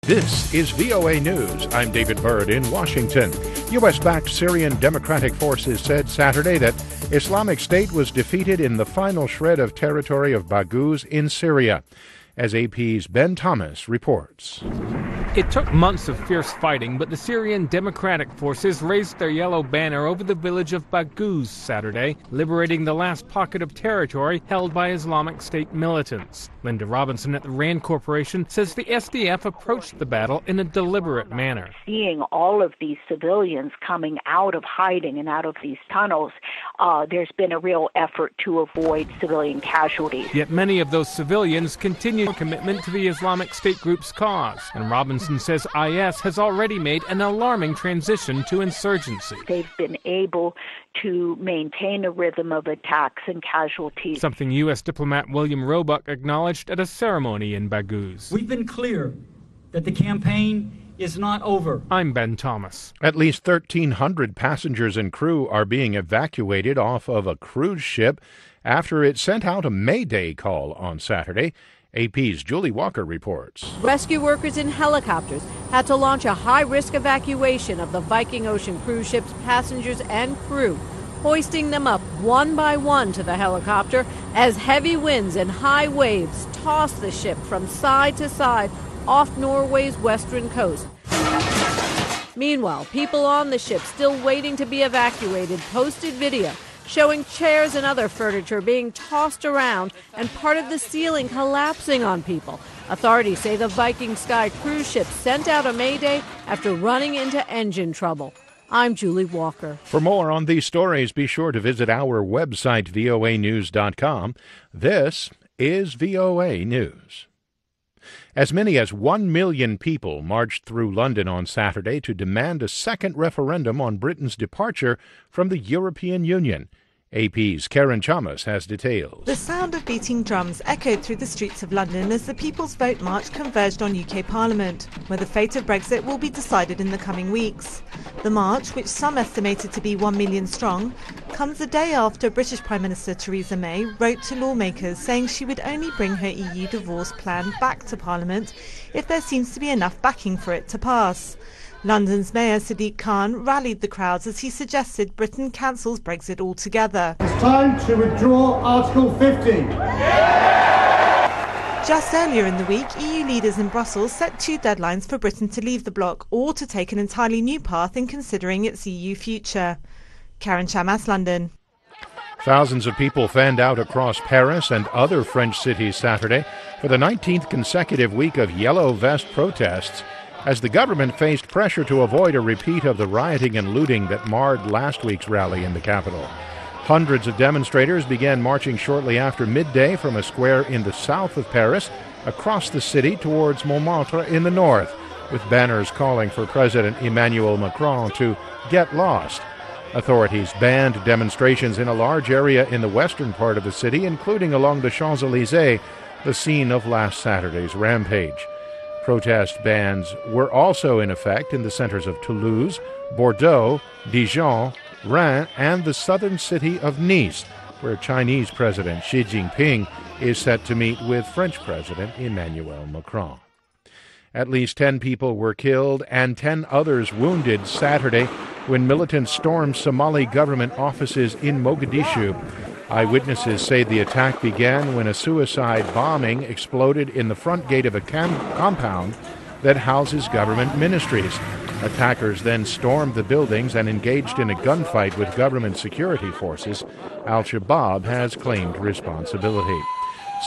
This is VOA News. I'm David Byrd in Washington. U.S.-backed Syrian Democratic Forces said Saturday that Islamic State was defeated in the final shred of territory of Baghuz in Syria. As AP's Ben Thomas reports. It took months of fierce fighting, but the Syrian Democratic Forces raised their yellow banner over the village of Baghuz Saturday, liberating the last pocket of territory held by Islamic State militants. Linda Robinson at the RAND Corporation says the SDF approached the battle in a deliberate manner. Seeing all of these civilians coming out of hiding and out of these tunnels, there's been a real effort to avoid civilian casualties. Yet many of those civilians continue commitment to the Islamic State group's cause, and Robinson says IS has already made an alarming transition to insurgency. They've been able to maintain a rhythm of attacks and casualties. Something U.S. diplomat William Roebuck acknowledged at a ceremony in Baghuz. We've been clear that the campaign is not over. I'm Ben Thomas. At least 1,300 passengers and crew are being evacuated off of a cruise ship after it sent out a Mayday call on Saturday. AP's Julie Walker reports. Rescue workers in helicopters had to launch a high-risk evacuation of the Viking Ocean cruise ship's passengers and crew, hoisting them up one by one to the helicopter as heavy winds and high waves tossed the ship from side to side off Norway's western coast. Meanwhile, people on the ship still waiting to be evacuated posted video showing chairs and other furniture being tossed around and part of the ceiling collapsing on people. Authorities say the Viking Sky cruise ship sent out a mayday after running into engine trouble. I'm Julie Walker. For more on these stories, be sure to visit our website, voanews.com. This is VOA News. As many as 1 million people marched through London on Saturday to demand a second referendum on Britain's departure from the European Union. AP's Karen Chalmers has details. The sound of beating drums echoed through the streets of London as the People's Vote March converged on UK Parliament, where the fate of Brexit will be decided in the coming weeks. The march, which some estimated to be 1 million strong, comes a day after British Prime Minister Theresa May wrote to lawmakers saying she would only bring her EU divorce plan back to Parliament if there seems to be enough backing for it to pass. London's Mayor Sadiq Khan rallied the crowds as he suggested Britain cancels Brexit altogether. It's time to withdraw Article 50. Just earlier in the week, EU leaders in Brussels set two deadlines for Britain to leave the bloc or to take an entirely new path in considering its EU future. Karen Chamas, London. Thousands of people fanned out across Paris and other French cities Saturday for the 19th consecutive week of yellow vest protests, as the government faced pressure to avoid a repeat of the rioting and looting that marred last week's rally in the capital. Hundreds of demonstrators began marching shortly after midday from a square in the south of Paris across the city towards Montmartre in the north, with banners calling for President Emmanuel Macron to get lost. Authorities banned demonstrations in a large area in the western part of the city, including along the Champs-Élysées, the scene of last Saturday's rampage. Protest bans were also in effect in the centers of Toulouse, Bordeaux, Dijon, Rennes, and the southern city of Nice, where Chinese President Xi Jinping is set to meet with French President Emmanuel Macron. At least 10 people were killed and 10 others wounded Saturday when militants stormed Somali government offices in Mogadishu. Eyewitnesses say the attack began when a suicide bombing exploded in the front gate of a compound that houses government ministries. Attackers then stormed the buildings and engaged in a gunfight with government security forces. Al-Shabaab has claimed responsibility.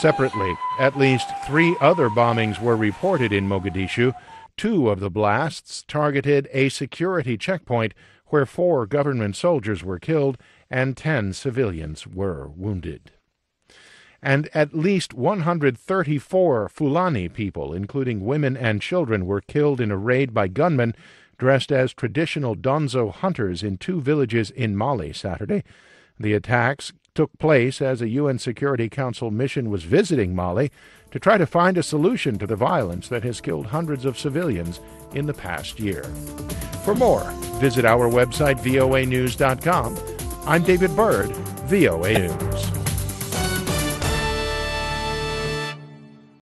Separately, at least 3 other bombings were reported in Mogadishu. 2 of the blasts targeted a security checkpoint where 4 government soldiers were killed and 10 civilians were wounded. And at least 134 Fulani people, including women and children, were killed in a raid by gunmen dressed as traditional Donzo hunters in 2 villages in Mali Saturday. The attacks took place as a UN Security Council mission was visiting Mali to try to find a solution to the violence that has killed hundreds of civilians in the past year. For more, visit our website, voanews.com. I'm David Byrd, VOA News.